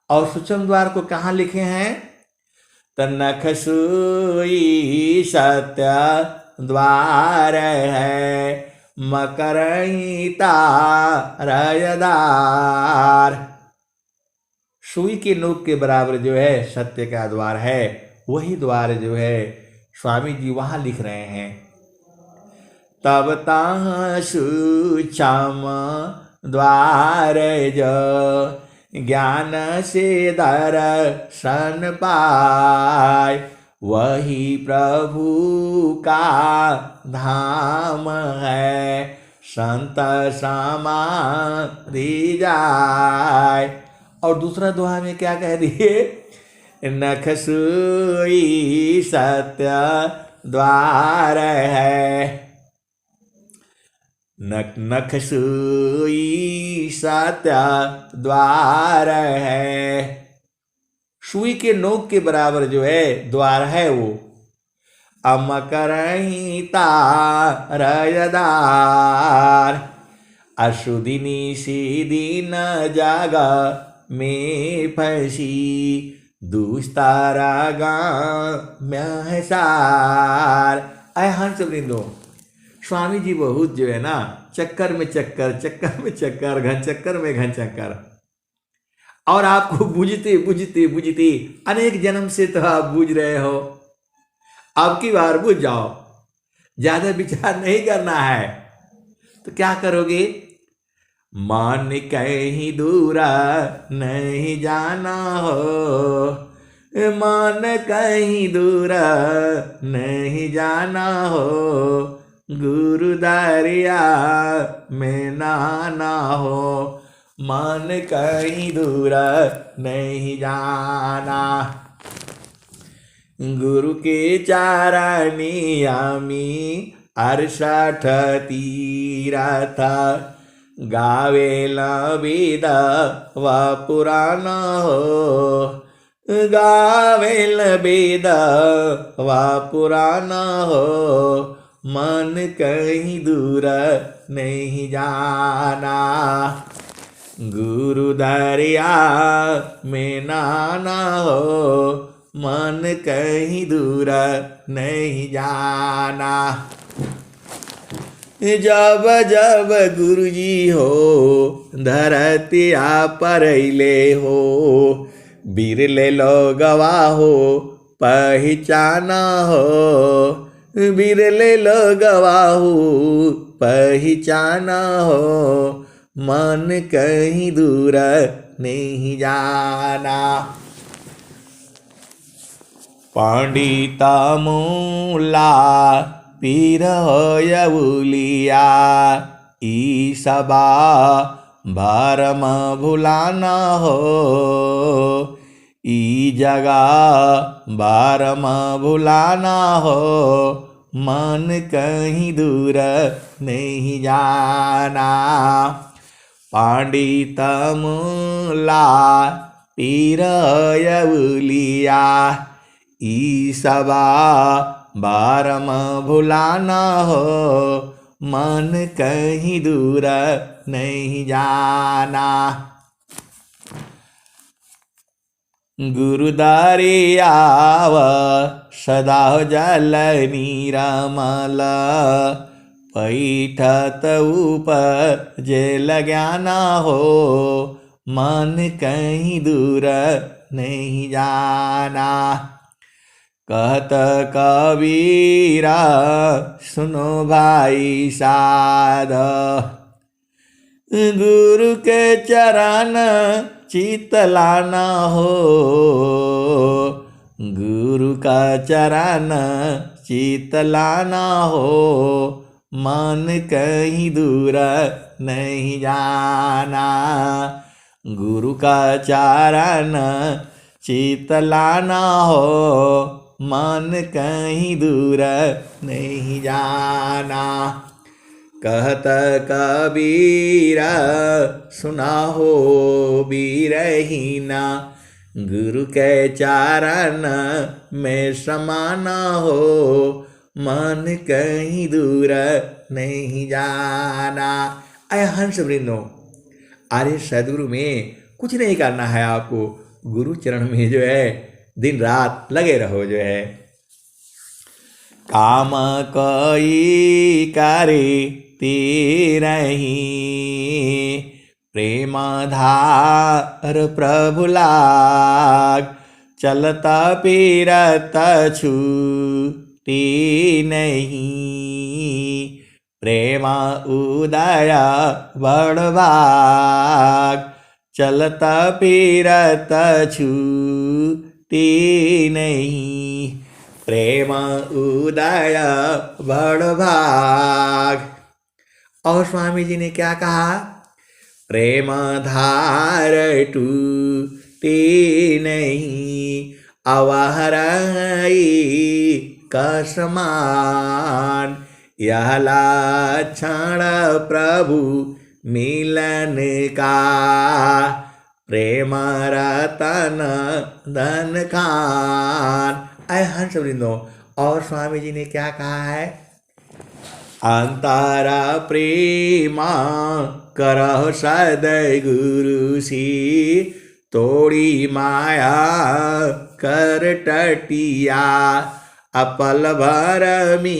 और सूक्ष्म द्वार को कहाँ लिखे हैं? तनख सुई सत्य द्वार है, मकरहिता रजदार। सुई के नोक के बराबर जो है सत्य का द्वार है, वही द्वार जो है स्वामी जी वहां लिख रहे हैं। तब तह सूक्ष्म द्वार जो, ज्ञान से दर्शन पाय, वही प्रभु का धाम है, संत समाधि जाय। और दूसरा दोहा में क्या कह दिए? नख सुई सत्य द्वार है, नख सुई सत्य द्वार है। सुई के नोक के बराबर जो है द्वार है वो। अमकरहिता रजदार, अशुदिनी सीदिन जग में फंसी, दुस्तारा में सार। ऐ हंस वृंदो, स्वामी जी बहुत जो है ना चक्कर में चक्कर, चक्कर में चक्कर, घन चक्कर में घन चक्कर। और आपको बुझते बुझते बुझते अनेक जन्म से तो आप बुझ रहे हो। अब की बार बुझ जाओ, ज्यादा विचार नहीं करना है। तो क्या करोगे? मान कहीं दूरा नहीं जाना हो, मान कहीं दूरा नहीं जाना हो, गुरु दरिया में नाना हो, मन कहीं दूर नहीं जाना। गुरु के चारणिया में 68 तीरथ, गावेल वेद व पुराण हो, गावेल वेद व पुराण हो, मन कहीं दूर नहीं जाना, गुरु दरिया में नाना हो, मन कहीं दूर नहीं जाना। जब जब गुरुजी हो धरतिया परैले हो, बिरले लोगवा हो पहचाना हो, बिरले लोगवा हो पहचाना हो, मन कहीं दूर नहीं जाना। पंडित मूला पीर यउलिया ई सबा भरम भुलाना हो ई जगा भरम भुलाना हो मन कहीं दूर नहीं जाना पंडित मूला पीर यउलिया ई सबा भरम भुलाना हो मन कहीं दूर नहीं जाना गुरुदारी आव सदा जल नीरमल पैठत ऊपर जेल ज्ञाना हो मन कहीं दूर नहीं जाना कहत कबीरा सुनो भाई साध गुरु के चरण चित लाना हो गुरु का चरण चित लाना हो मन कहीं दूर नहीं जाना गुरु का चरण चित लाना हो मन कहीं दूर नहीं जाना कहत कबीरा सुना हो बीरहीना गुरु के चरण में समाना हो मन कहीं दूर नहीं जाना। अय हंस वृंदो, अरे सदगुरु में कुछ नहीं करना है आपको, गुरु चरण में जो है दिन रात लगे रहो जो है। काम कई करे तेरही प्रेम धार प्रभु लाग चलता पीरत छूटी नहीं प्रेम उदय बड़भाग चलता पीरत छूटी नहीं प्रेम उदय बड़भाग। और स्वामी जी ने क्या कहा? प्रेम धार टूटी नहीं अवहरई कसमान यह लक्षण प्रभु मिलन का प्रेम रतन धन खान। अय हंस वृंदो, और स्वामी जी ने क्या कहा है? अंतरा प्रेमा करह सदगुरु सी तोड़ी माया कर टटिया अपल भर मी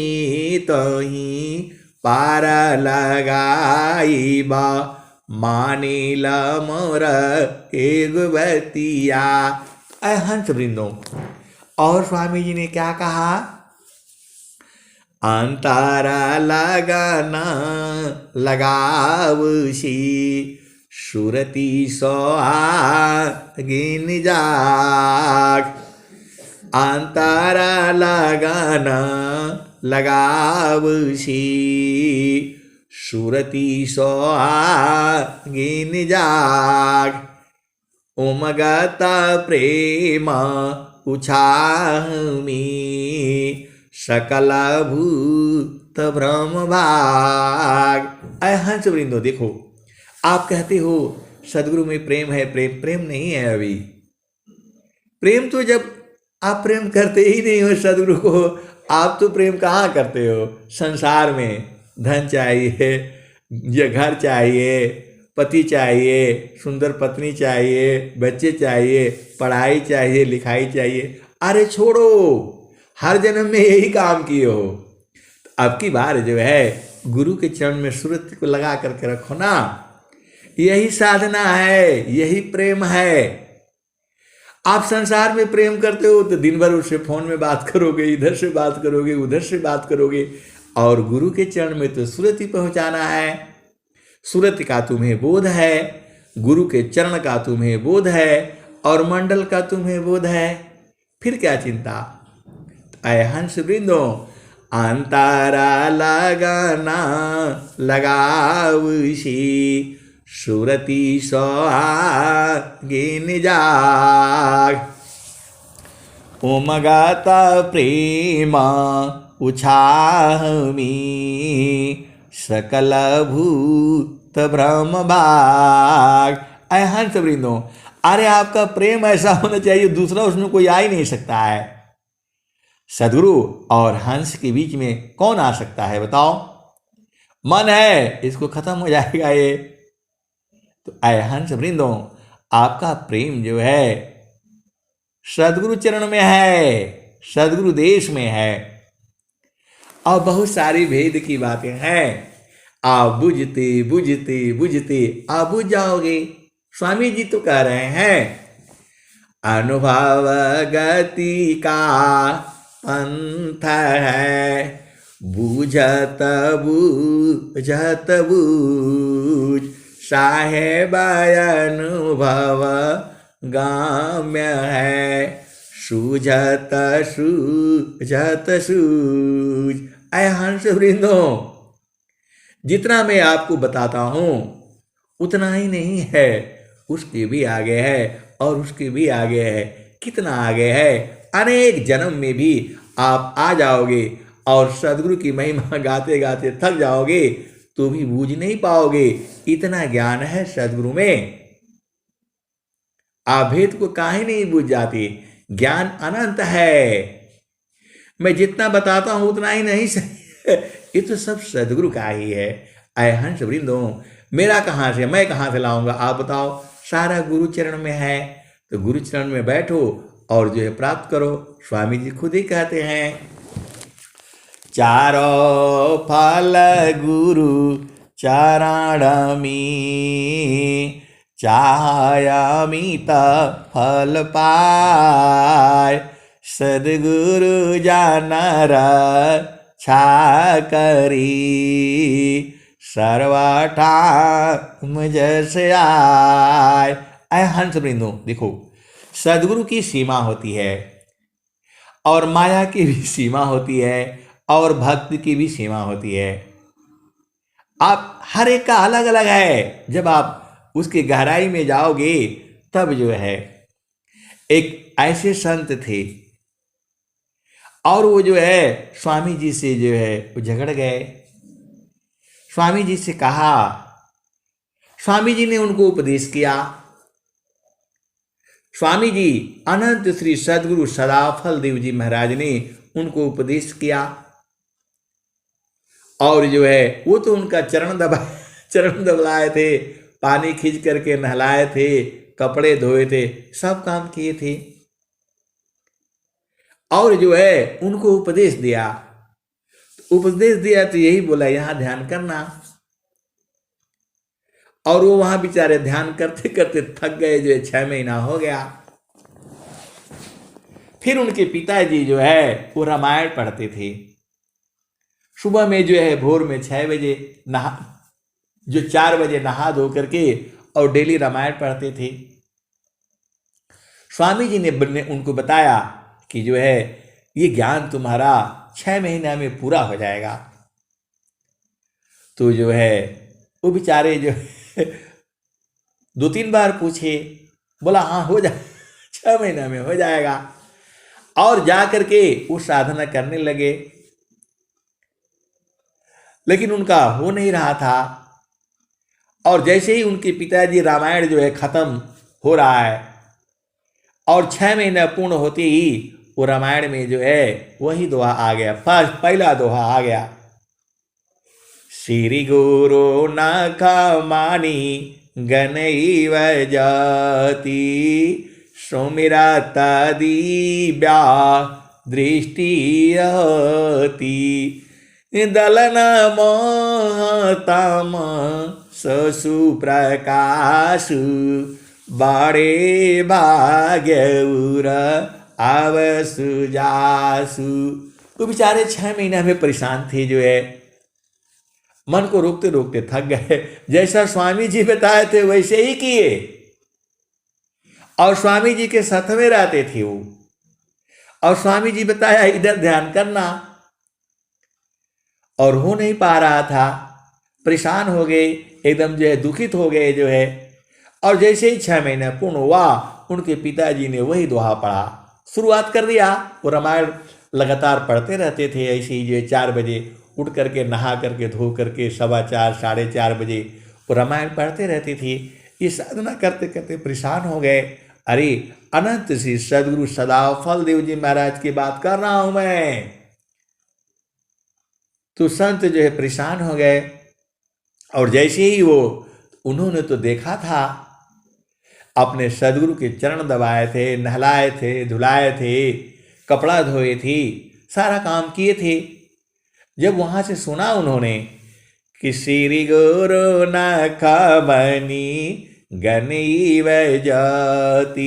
तही पार लगाई बा मानिल मोर एगवतिया। अय हंस वृंदो, और स्वामी जी ने क्या कहा? अंतारा लगाना लगावशी सुरती सोहागिन जाग अंतारा लगाना लगावशी सुरती सोहागिन जाग उमगता प्रेम उछामी सकल भूत भ्रम भाग। अय हंस वृंदो, देखो आप कहते हो सदगुरु में प्रेम है, प्रेम नहीं है। अभी प्रेम तो जब आप प्रेम करते ही नहीं हो सदगुरु को, आप तो प्रेम कहाँ करते हो? संसार में धन चाहिए, ये घर चाहिए, पति चाहिए, सुंदर पत्नी चाहिए, बच्चे चाहिए, पढ़ाई चाहिए, लिखाई चाहिए। अरे छोड़ो, हर जन्म में यही काम किए हो। अब की बार जो है गुरु के चरण में सूरत को लगा करके रखो ना, यही साधना है, यही प्रेम है। आप संसार में प्रेम करते हो तो दिन भर उससे फोन में बात करोगे, इधर से बात करोगे, उधर से बात करोगे, और गुरु के चरण में तो सूरत ही पहुंचाना है। सूरत का तुम्हें बोध है, गुरु के चरण का तुम्हें बोध है, और मंडल का तुम्हें बोध है, फिर क्या चिंता। ऐ हंस वृंदो अंतारा लगाना लगावशी सुरती सोहागिन जाग उमगाता प्रेम उछाहमी सकल भूत भ्रम भाग। ऐ हंस वृंदो, अरे आपका प्रेम ऐसा होना चाहिए दूसरा उसमें कोई आ ही नहीं सकता है। सदगुरु और हंस के बीच में कौन आ सकता है बताओ? मन है, इसको खत्म हो जाएगा ये। तो ऐ हंस वृंदो, आपका प्रेम जो है सदगुरु चरण में है, सदगुरु देश में है। और बहुत सारी भेद की बातें हैं। आप बुझते बुझते बुझते आप बुझ जाओगे। स्वामी जी तो कह रहे हैं अनुभव गति का पंथ है, बूझत बूझत बूझ साहेब अनुभव गाम्य है, सूझत सूझत सूझ। ऐ हंस वृंदो, जितना मैं आपको बताता हूं उतना ही नहीं है, उसके भी आगे है और उसके भी आगे है। कितना आगे है, अनेक जन्म में भी आप आ जाओगे और सदगुरु की महिमा गाते गाते थक जाओगे तो भी बूझ नहीं पाओगे। इतना ज्ञान है सदगुरु में। आप भेद को काहे नहीं बूझ जाते? ज्ञान अनंत है। मैं जितना बताता हूं उतना ही नहीं सही, ये तो सब सदगुरु का ही है। ऐ हंस वृंदो, मेरा कहाँ से, मैं कहाँ से लाऊंगा आप बताओ? सारा गुरु चरण में है। तो गुरु चरण में बैठो और जो है प्राप्त करो। स्वामी जी खुद ही कहते हैं चारों फल गुरु चरणमी चाहयामित फल पाय, सदगुरु जानर छा करी सर्वठा मुझस आय। ऐ हंस वृंदो, देखो सदगुरु की सीमा होती है और माया की भी सीमा होती है और भक्ति की भी सीमा होती है। आप हर एक का अलग अलग है। जब आप उसकी गहराई में जाओगे तब जो है, एक ऐसे संत थे और वो जो है स्वामी जी से जो है वो झगड़ गए। स्वामी जी से कहा, स्वामी जी ने उनको उपदेश किया। स्वामी जी अनंत श्री सदगुरु सदाफल देव जी महाराज ने उनको उपदेश किया और जो है वो तो उनका चरण दबलाए थे, पानी खींच करके नहलाए थे, कपड़े धोए थे, सब काम किए थे और जो है उनको उपदेश दिया। उपदेश दिया तो यही बोला यहां ध्यान करना। और वो वहां बेचारे ध्यान करते करते थक गए, जो है 6 महीना हो गया। फिर उनके पिताजी जो है वो रामायण पढ़ते थे। सुबह में जो है भोर में 6 बजे नहा, जो 4 बजे नहा धो करके और डेली रामायण पढ़ते थे। स्वामी जी ने उनको बताया कि जो है ये ज्ञान तुम्हारा 6 महीना में पूरा हो जाएगा। तो जो है वो बेचारे जो 2-3 बार पूछे, बोला हाँ हो जाए 6 महीना में हो जाएगा। और जा करके वो साधना करने लगे, लेकिन उनका हो नहीं रहा था। और जैसे ही उनके पिताजी रामायण जो है खत्म हो रहा है और 6 महीना पूर्ण होते ही वो रामायण में जो है वही दोहा आ गया, पहला दोहा आ गया, श्री गुरु नख मानी गनैव जाति सुमिरत दिव्या दृष्टि दलन मोहतम ससु प्रकाशु बड़े भाग्यउर आवसु जासु। तो बेचारे 6 महीना में परेशान थे, जो है मन को रोकते रोकते थक गए। जैसा स्वामी जी बताए थे वैसे ही किए और स्वामी जी के साथ में रहते थे वो। और स्वामी जी बताया इधर ध्यान करना, और हो नहीं पा रहा था, परेशान हो गए, एकदम जो है दुखित हो गए जो है। और जैसे ही 6 महीने पूर्ण हुआ, उनके पिताजी ने वही दोहा पढ़ा, शुरुआत कर दिया। वो रामायण लगातार पढ़ते रहते थे, ऐसे ही जो 4 बजे उठ करके नहा करके धो करके 4:15 4:30 बजे वो रामायण पढ़ते रहते थे। ये साधना करते करते परेशान हो गए। अरे अनंत श्री सदगुरु सदाफल देव जी महाराज की बात कर रहा हूं मैं। तो संत जो है परेशान हो गए, और जैसे ही वो, उन्होंने तो देखा था, अपने सदगुरु के चरण दबाए थे, नहलाए थे, धुलाए थे, कपड़ा धोए थे, सारा काम किए थे। जब वहां से सुना उन्होंने कि श्री गुरु नखमणि गनीव जाति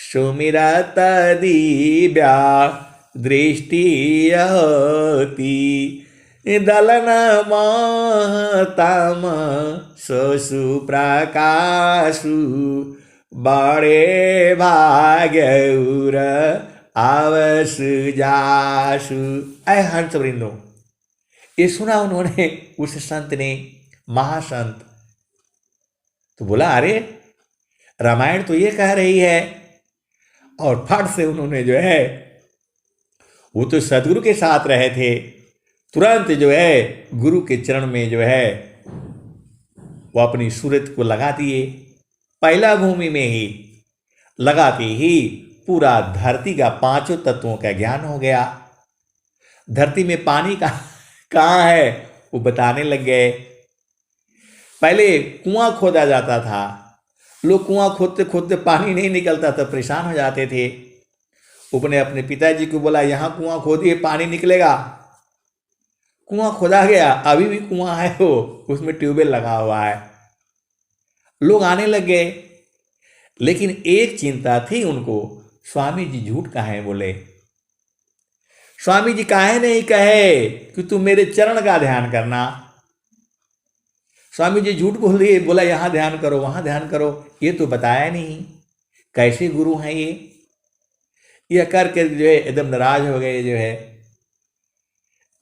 सुमिरत दिव्या दृष्टि होती दलन महतम सोसु प्रकाशु बड़े भाग्यउर आवस जासु। ऐ हंस वृंदो, ये सुना उन्होंने, उस संत ने, महासंत। तो बोला अरे रामायण तो ये कह रही है, और फट से उन्होंने जो है, वो तो सदगुरु के साथ रहे थे, तुरंत जो है गुरु के चरण में जो है वो अपनी सूरत को लगा दिए। पहला भूमि में ही लगाते ही पूरा धरती का 5 तत्वों का ज्ञान हो गया। धरती में पानी का कहाँ है वो बताने लग गए। पहले कुआं खोदा जाता था, लोग कुआं खोदते खोदते पानी नहीं निकलता तो परेशान हो जाते थे। उसने अपने पिताजी को बोला यहाँ कुआं खोदिए, पानी निकलेगा। कुआं खोदा गया, अभी भी कुआं है, वो उसमें ट्यूबवेल लगा हुआ है। लोग आने लग गए, लेकिन एक चिंता थी उनको, स्वामी जी झूठ काहे बोले। स्वामी जी काहे नहीं कहे कि तुम मेरे चरण का ध्यान करना। स्वामी जी झूठ बोल दिए, बोला यहाँ ध्यान करो वहां ध्यान करो, ये तो बताया नहीं। कैसे गुरु हैं ये करके जो है एकदम नाराज हो गए जो है।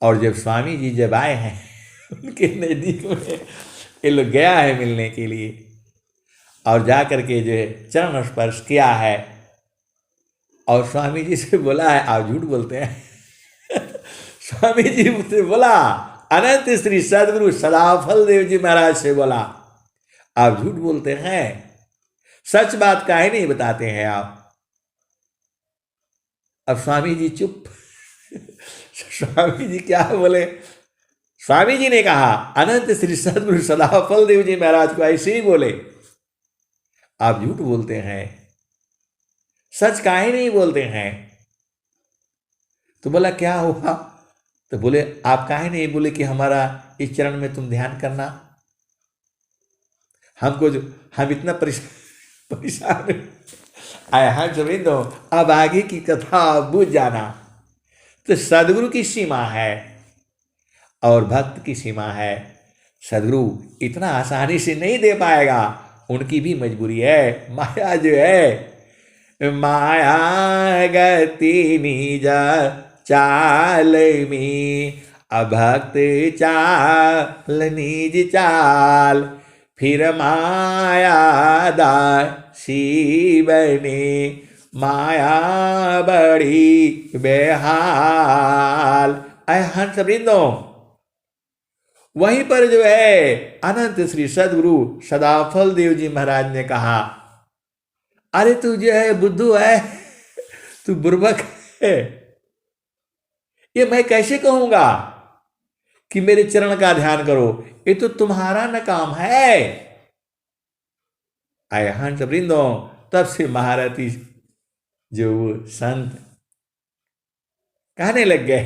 और जब स्वामी जी जब आए हैं उनके नजदीक में, ये लोग गया है मिलने के लिए, और जा करके जो है चरण स्पर्श किया है, और स्वामी जी से बोला है आप झूठ बोलते हैं। स्वामी जी से बोला, अनंत श्री सदगुरु सदाफल देव जी महाराज से बोला आप झूठ बोलते हैं, सच बात काहे नहीं बताते हैं आप। अब स्वामी जी चुप। स्वामी जी क्या बोले, स्वामी जी ने कहा अनंत श्री सदगुरु सदाफल देव जी महाराज को ऐसे ही बोले आप झूठ बोलते हैं, सच काहे नहीं बोलते हैं। तो बोला क्या हुआ, तो बोले आप काहे नहीं बोले कि हमारा इस चरण में तुम ध्यान करना। हमको जो हम इतना परेशान आए हैं जमीन दो, अब आगे की कथा बुझ जाना। तो सदगुरु की सीमा है और भक्त की सीमा है। सदगुरु इतना आसानी से नहीं दे पाएगा, उनकी भी मजबूरी है। माया जो है, माया गति निज चाल में, अभक्त चाल निज चाल, फिर माया दासी बने, माया बड़ी बेहाल। ऐ हंस वृंदो, वहीं पर जो है अनंत श्री सदगुरु सदाफल देव जी महाराज ने कहा अरे तू जो है बुद्धू है, तू बुर्बक है, ये मैं कैसे कहूंगा कि मेरे चरण का ध्यान करो, ये तो तुम्हारा न काम है। आए हंस वृंदो, तब से महारथी जो संत कहने लग गए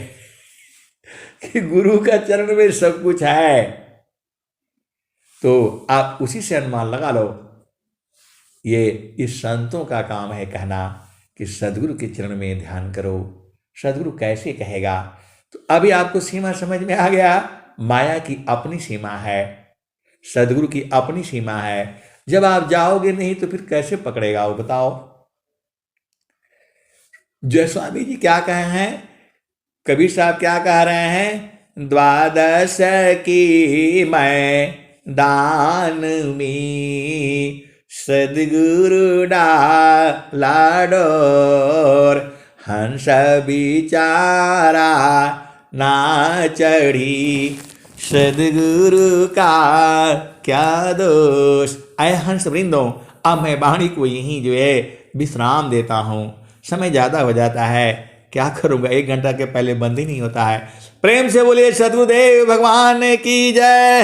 कि गुरु का चरण में सब कुछ है, तो आप उसी से अनुमान लगा लो। ये इस संतों का काम है कहना कि सदगुरु के चरण में ध्यान करो। सदगुरु कैसे कहेगा, तो अभी आपको सीमा समझ में आ गया। माया की अपनी सीमा है, सदगुरु की अपनी सीमा है। जब आप जाओगे नहीं तो फिर कैसे पकड़ेगा वो बताओ। जो स्वामी जी क्या कहे हैं, कबीर साहब क्या कह रहे हैं, द्वादश की मैं दान में सदगुरु डाला डोर, हंस बिचारा ना चढ़ी सदगुरु का क्या दोष। आए हंस वृंदों, अब मैं वाणी को यहीं जो है विश्राम देता हूँ, समय ज़्यादा हो जाता है, क्या करूँगा, 1 घंटा के पहले बंद ही नहीं होता है। प्रेम से बोलिए सद्गुरुदेव भगवान की जय।